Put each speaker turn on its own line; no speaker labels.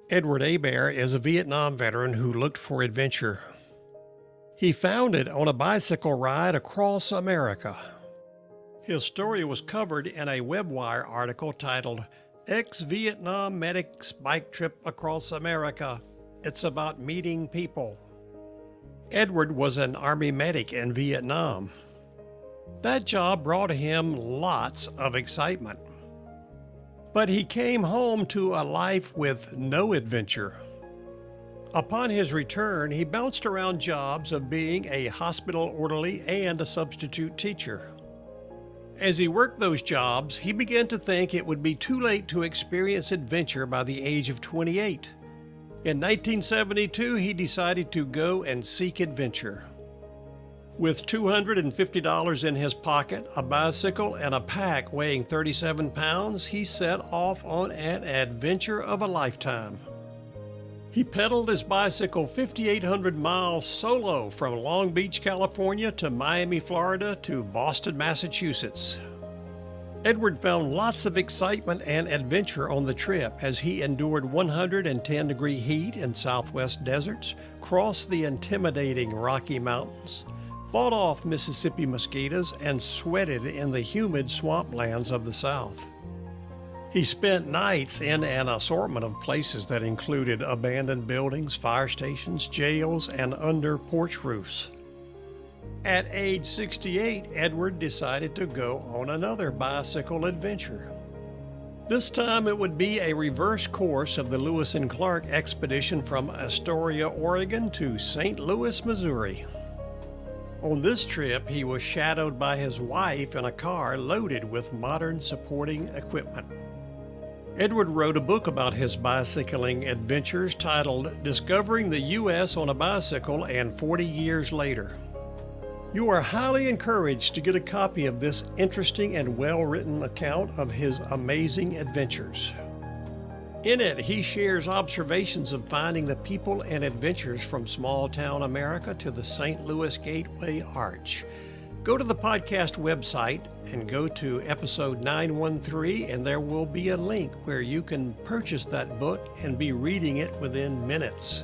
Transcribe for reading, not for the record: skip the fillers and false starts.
Edward Abair is a Vietnam veteran who looked for adventure. He found it on a bicycle ride across America. His story was covered in a WebWire article titled Ex-Vietnam Medic's Bike Trip Across America. It's about meeting people. Edward was an Army medic in Vietnam. That job brought him lots of excitement. But he came home to a life with no adventure. Upon his return, he bounced around jobs of being a hospital orderly and a substitute teacher. As he worked those jobs, he began to think it would be too late to experience adventure by the age of 28. In 1972, he decided to go and seek adventure. With $250 in his pocket, a bicycle, and a pack weighing 37 pounds, he set off on an adventure of a lifetime. He pedaled his bicycle 5,800 miles solo from Long Beach, California to Miami, Florida to Boston, Massachusetts. Edward found lots of excitement and adventure on the trip as he endured 110-degree heat in southwest deserts, crossed the intimidating Rocky Mountains, fought off Mississippi mosquitoes, and sweated in the humid swamplands of the South. He spent nights in an assortment of places that included abandoned buildings, fire stations, jails, and under porch roofs. At age 68, Edward decided to go on another bicycle adventure. This time it would be a reverse course of the Lewis and Clark expedition from Astoria, Oregon to St. Louis, Missouri. On this trip, he was shadowed by his wife in a car loaded with modern supporting equipment. Edward wrote a book about his bicycling adventures titled Discovering the U.S. on a Bicycle and 40 Years Later. You are highly encouraged to get a copy of this interesting and well-written account of his amazing adventures. In it, he shares observations of finding the people and adventures from small-town America to the St. Louis Gateway Arch. Go to the podcast website and go to episode 913, and there will be a link where you can purchase that book and be reading it within minutes.